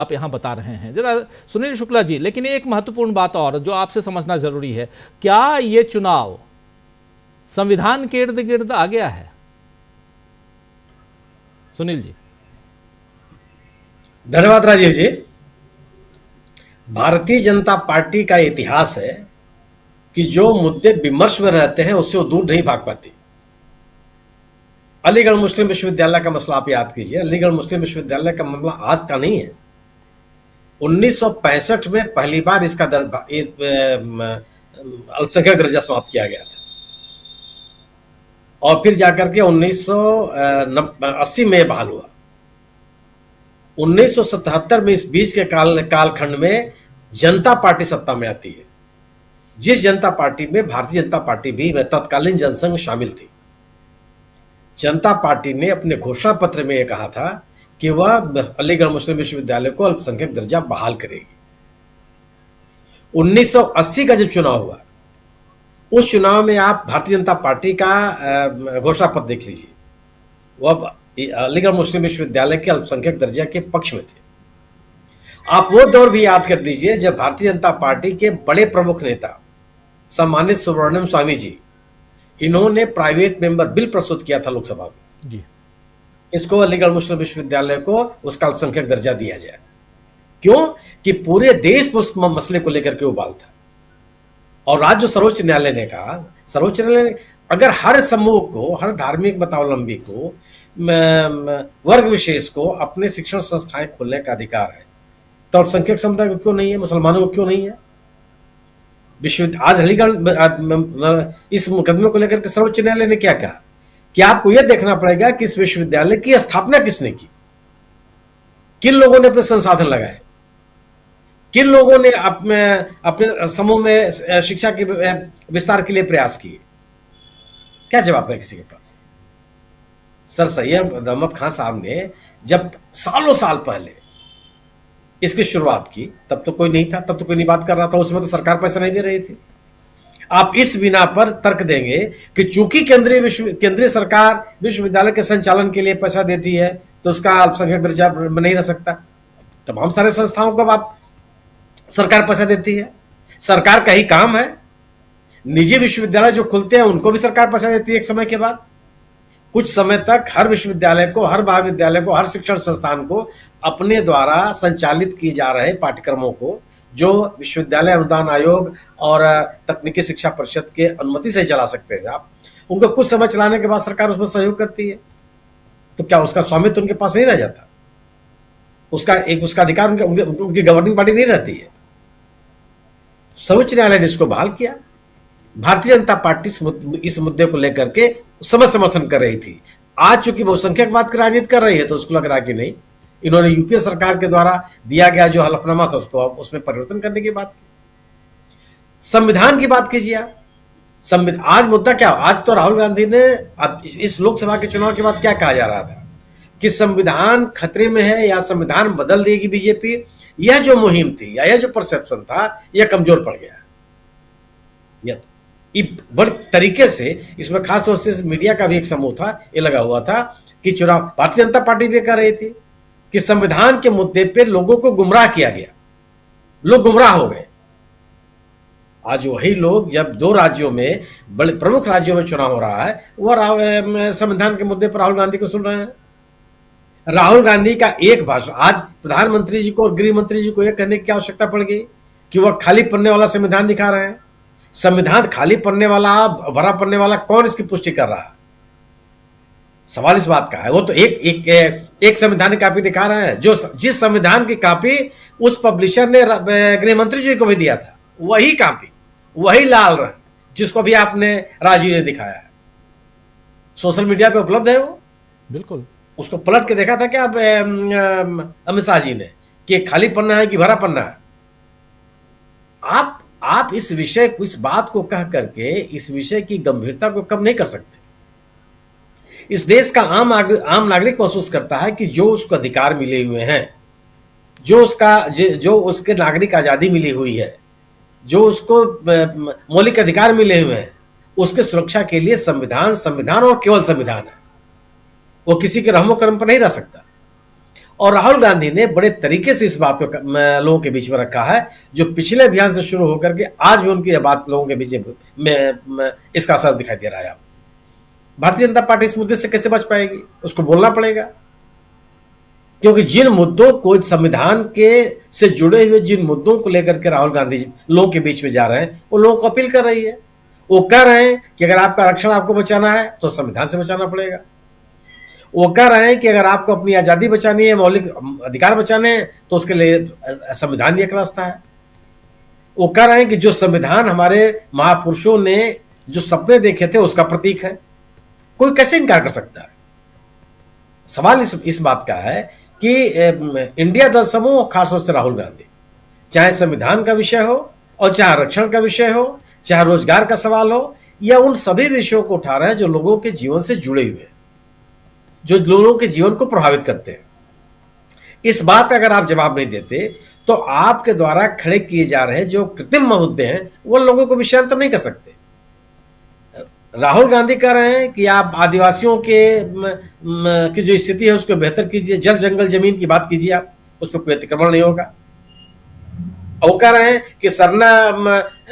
आप यहाँ बता रहे हैं। जरा सुनील शुक्ला जी, लेकिन एक महत्वपूर्ण बात और जो आपसे समझना जरूरी है, क्या ये चुनाव संविधान के इर्द गिर्द आ गया है? सुनील जी। धन्यवाद राजीव जी। भारतीय जनता पार्टी का इतिहास है कि जो मुद्दे विमर्श में रहते हैं उससे वो दूर नहीं भाग पाती। अलीगढ़ मुस्लिम विश्वविद्यालय का मसला आप याद कीजिए। अलीगढ़ मुस्लिम विश्वविद्यालय का मामला आज का नहीं है। 1965 में पहली बार इसका अल्पसंख्यक दर्जा समाप्त किया गया था और फिर जाकर के 1980 में बहाल हुआ। 1977 में इस बीच के कालखंड में जनता पार्टी सत्ता में आती है, जिस जनता पार्टी में भारतीय जनता पार्टी भी तत्कालीन जनसंघ शामिल थी। जनता पार्टी ने अपने घोषणा पत्र में यह कहा था कि वह अलीगढ़ मुस्लिम विश्वविद्यालय को अल्पसंख्यक दर्जा बहाल करेगी। 1980 का जब चुनाव हुआ, उस चुनाव में आप भारतीय जनता पार्टी का घोषणा पत्र देख लीजिए, वह अलीगढ़ मुस्लिम विश्वविद्यालय के अल्पसंख्यक दर्जा के पक्ष में थे। आप वो दौर भी याद कर दीजिए जब भारतीय जनता पार्टी के बड़े प्रमुख नेता सम्मानित सुब्रमण्यम स्वामी जी, इन्होंने प्राइवेट मेंबर बिल प्रस्तुत किया था लोकसभा में जी। इसको अलीगढ़ मुस्लिम विश्वविद्यालय को उसका अल्पसंख्यक दर्जा दिया जाए। क्यों? कि पूरे देश में उस मसले को लेकर के उबाल था। और राज्य सर्वोच्च न्यायालय ने कहा, सर्वोच्च न्यायालय ने अगर हर समूह को, हर धार्मिक मतावलंबी को, वर्ग विशेष को अपने शिक्षण संस्थाएं खोलने का अधिकार है, तो अल्पसंख्यक समुदाय को क्यों नहीं है, मुसलमानों को क्यों नहीं है? आज अलीगढ़ इस मुकदमे को लेकर के सर्वोच्च न्यायालय ने क्या कहा कि आपको यह देखना पड़ेगा कि इस विश्वविद्यालय की स्थापना किसने की, किन लोगों ने अपने संसाधन लगाए, किन लोगों ने अपने समूह में शिक्षा के विस्तार के लिए प्रयास किए। क्या जवाब है किसी के पास? सर सैयद अहमद खान साहब ने जब सालों साल पहले इसकी शुरुआत की, तब तो कोई नहीं था, तब तो कोई नहीं बात कर रहा था, उसमें तो सरकार पैसा नहीं दे रही थी। आप इस बिना पर तर्क देंगे कि चूंकि केंद्रीय सरकार विश्वविद्यालय के संचालन के लिए पैसा देती है तो उसका अल्पसंख्यक दर्जा नहीं रह सकता। तमाम सारे संस्थाओं को आप सरकार पैसा देती है, सरकार का ही काम है। निजी विश्वविद्यालय जो खुलते हैं उनको भी सरकार पैसा देती है एक समय के बाद। कुछ समय तक हर विश्वविद्यालय को, हर महाविद्यालय को, हर शिक्षण संस्थान को अपने द्वारा संचालित किए जा रहे पाठ्यक्रमों को, जो विश्वविद्यालय अनुदान आयोग और तकनीकी शिक्षा परिषद के अनुमति से चला सकते हैं आप, उनको कुछ समय चलाने के बाद सरकार उसमें सहयोग करती है, तो क्या उसका स्वामित्व उनके पास नहीं रह जाता? उसका अधिकार उनकी गवर्निंग बॉडी नहीं रहती है। सर्वोच्च न्यायालय ने इसको बहाल किया। भारतीय जनता पार्टी इस मुद्दे को लेकर के समर्थन कर रही थी। आज चूंकि बहुसंख्यकवाद की राजनीति कर रही है तो उसको लग रहा कि नहीं, इन्होंने यूपीए सरकार के द्वारा दिया गया जो हलफनामा था उसको उसमें परिवर्तन करने की बात की। संविधान की बात कीजिए आप। आज मुद्दा क्या? आज तो राहुल गांधी ने इस लोकसभा के चुनाव के बाद क्या कहा जा रहा था कि संविधान खतरे में है या संविधान बदल देगी बीजेपी। यह जो मुहिम थी या यह जो परसेप्शन था यह कमजोर पड़ गया। यह तो बड़े तरीके से इसमें खास तौर से मीडिया का भी एक समूह था, ये लगा हुआ था कि चुनाव भारतीय जनता पार्टी भी कर रही थी कि संविधान के मुद्दे पे लोगों को गुमराह किया गया, लोग गुमराह हो गए। आज वही लोग जब दो राज्यों में, बड़े प्रमुख राज्यों में चुनाव हो रहा है, वह संविधान के मुद्दे पर राहुल गांधी को सुन रहे हैं। राहुल गांधी का एक भाषण, आज प्रधानमंत्री जी को और गृह मंत्री जी को यह कहने की आवश्यकता पड़ गई कि वह खाली पन्ने वाला संविधान दिखा रहे हैं। संविधान खाली पन्ने वाला, भरा पन्ने वाला, कौन इसकी पुष्टि कर रहा है? सवाल इस बात का है। वो तो एक संविधान की कॉपी दिखा रहे हैं, जो जिस संविधान की कॉपी उस पब्लिशर ने गृह मंत्री जी को भी दिया था, वही कॉपी, वही लाल रंग जिसको भी आपने राजीव ने दिखाया है, सोशल मीडिया पे उपलब्ध है। वो बिल्कुल उसको पलट के देखा था क्या अमित शाह जी ने कि खाली पन्ना है कि भरा पन्ना है? आप इस विषय को, इस बात को कह करके इस विषय की गंभीरता को कम नहीं कर सकते। इस देश का आम नागरिक महसूस करता है कि जो उसको अधिकार मिले हुए हैं, जो उसके नागरिक आजादी मिली हुई है, जो उसको मौलिक अधिकार मिले हुए हैं, उसके सुरक्षा के लिए संविधान और केवल संविधान है। वो किसी के रहमो कर्म पर नहीं रह सकता। और राहुल गांधी ने बड़े तरीके से इस बात को लोगों के बीच में रखा है, जो पिछले अभियान से शुरू होकर के आज भी उनकी यह बात लोगों के बीच में इसका असर दिखाई दे रहा है। भारतीय जनता पार्टी इस मुद्दे से कैसे बच पाएगी? उसको बोलना पड़ेगा, क्योंकि जिन मुद्दों को संविधान के से जुड़े हुए जिन मुद्दों को लेकर के राहुल गांधी लोगों के बीच में जा रहे हैं, वो लोगों को अपील कर रही है। वो कह रहे हैं कि अगर आपका आरक्षण आपको बचाना है तो संविधान से बचाना पड़ेगा। वो कह रहे हैं कि अगर आपको अपनी आजादी बचानी है, मौलिक अधिकार बचाने हैं, तो उसके लिए संविधान ही एक रास्ता है। वो कह रहे हैं कि जो संविधान हमारे महापुरुषों ने जो सपने देखे थे उसका प्रतीक है, कोई कैसे इनकार कर सकता है? सवाल इस बात का है कि इंडिया दल समूह, खासतौर से राहुल गांधी, चाहे संविधान का विषय हो और चाहे आरक्षण का विषय हो, चाहे रोजगार का सवाल हो, या उन सभी विषयों को उठा रहे हैं जो लोगों के जीवन से जुड़े हुए हैं, जो लोगों के जीवन को प्रभावित करते हैं। इस बात का अगर आप जवाब नहीं देते तो आपके द्वारा खड़े किए जा रहे जो कृत्रिम मुद्दे हैं वो लोगों को विषयांतर नहीं कर सकते। राहुल गांधी कह रहे हैं कि आप आदिवासियों की जो स्थिति है उसको बेहतर कीजिए, जल जंगल जमीन की बात कीजिए, आप उस पर कोई अतिक्रमण नहीं होगा। वो कह रहे हैं कि सरना,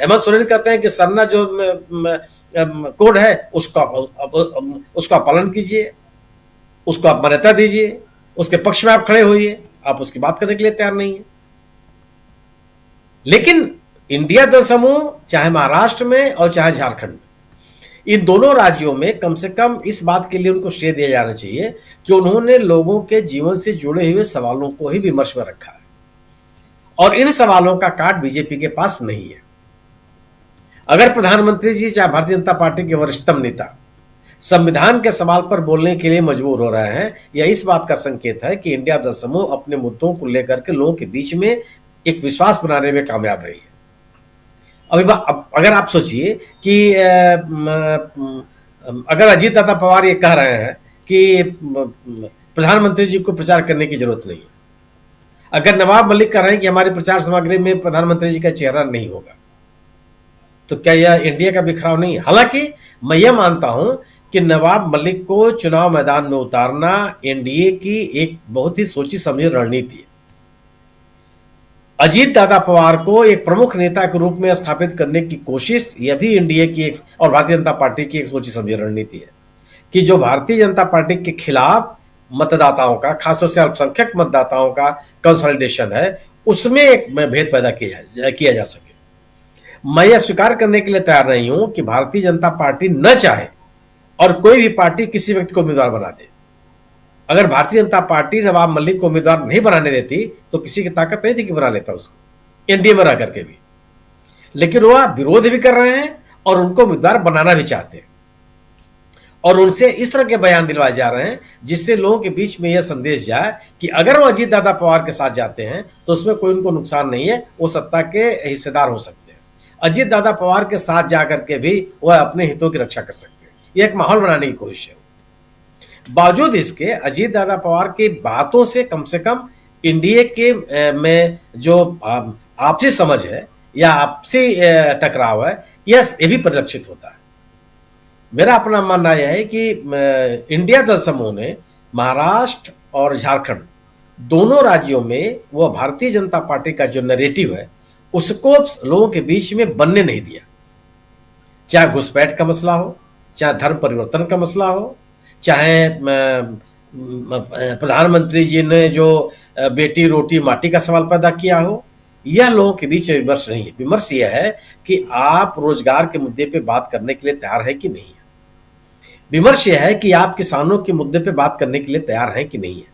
हेमंत सोरेन कहते हैं कि सरना जो कोड है उसका पालन कीजिए, उसको आप मान्यता दीजिए, उसके पक्ष में आप खड़े होइए। आप उसकी बात करने के लिए तैयार नहीं है। लेकिन इंडिया दल समूह चाहे महाराष्ट्र में और चाहे झारखंड में, इन दोनों राज्यों में कम से कम इस बात के लिए उनको श्रेय दिया जाना चाहिए कि उन्होंने लोगों के जीवन से जुड़े हुए सवालों को ही विमर्श में रखा है, और इन सवालों का काट बीजेपी के पास नहीं है। अगर प्रधानमंत्री जी चाहे भारतीय जनता पार्टी के वरिष्ठतम नेता संविधान के सवाल पर बोलने के लिए मजबूर हो रहे हैं, यह इस बात का संकेत है कि इंडिया दल समूह अपने मुद्दों को लेकर के लोगों के बीच में एक विश्वास बनाने में कामयाब रही है। अगर आप सोचिए कि अगर अजीत दादा पवार ये कह रहे हैं कि प्रधानमंत्री जी को प्रचार करने की जरूरत नहीं है, अगर नवाब मलिक कह रहे हैं कि हमारी प्रचार सामग्री में प्रधानमंत्री जी का चेहरा नहीं होगा, तो क्या यह इंडिया का बिखराव नहीं है? हालांकि मैं यह मानता हूं कि नवाब मलिक को चुनाव मैदान में उतारना एनडीए की एक बहुत ही सोची समझी रणनीति है। अजीत दादा पवार को एक प्रमुख नेता के रूप में स्थापित करने की कोशिश, यह भी एनडीए की एक और भारतीय जनता पार्टी की एक सोची समझी रणनीति है कि जो भारतीय जनता पार्टी के खिलाफ मतदाताओं का, खासतौर से अल्पसंख्यक मतदाताओं का कंसोलिडेशन है, उसमें एक भेद पैदा किया जा सके। मैं यह स्वीकार करने के लिए तैयार नहीं हूं कि भारतीय जनता पार्टी न चाहे और कोई भी पार्टी किसी व्यक्ति को उम्मीदवार बना दे। अगर भारतीय जनता पार्टी नवाब मलिक को उम्मीदवार नहीं बनाने देती तो किसी की ताकत नहीं थी कि बना लेता उसको, एनडीए में रह करके भी। लेकिन वह विरोध भी कर रहे हैं और उनको उम्मीदवार बनाना भी चाहते हैं, और उनसे इस तरह के बयान दिलवाए जा रहे हैं जिससे लोगों के बीच में यह संदेश जाए कि अगर वो अजीत दादा पवार के साथ जाते हैं तो उसमें कोई उनको नुकसान नहीं है, वो सत्ता के हिस्सेदार हो सकते हैं। अजीत दादा पवार के साथ जाकर के भी वह अपने हितों की रक्षा कर सकते हैं। यह एक माहौल बनाने की कोशिश है। बावजूद इसके अजीत दादा पवार की बातों से कम एनडीए के में जो आपसी समझ है या आपसी टकराव है, ये भी परिलक्षित होता है। मेरा अपना मानना यह है कि इंडिया दल समूह ने महाराष्ट्र और झारखंड दोनों राज्यों में वह भारतीय जनता पार्टी का जो नैरेटिव है उसको लोगों के बीच में बनने नहीं दिया। चाहे घुसपैठ का मसला हो, चाहे धर्म परिवर्तन का मसला हो, चाहे प्रधानमंत्री जी ने जो बेटी रोटी माटी का सवाल पैदा किया हो, यह लोगों के बीच विमर्श नहीं है। विमर्श यह है कि आप रोजगार के मुद्दे पे बात करने के लिए तैयार है कि नहीं है। विमर्श यह है कि आप किसानों के मुद्दे पे बात करने के लिए तैयार हैं कि नहीं है।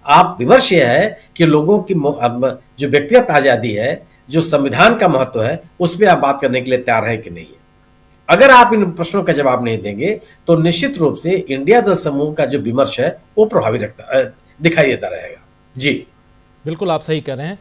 आप विमर्श यह है कि लोगों की जो व्यक्तिगत आजादी है, जो संविधान का महत्व है, उस पर आप बात करने के लिए तैयार है कि नहीं है। अगर आप इन प्रश्नों का जवाब नहीं देंगे तो निश्चित रूप से इंडिया दल समूह का जो विमर्श है वो प्रभावी दिखाई देता रहेगा। जी बिल्कुल, आप सही कह रहे हैं।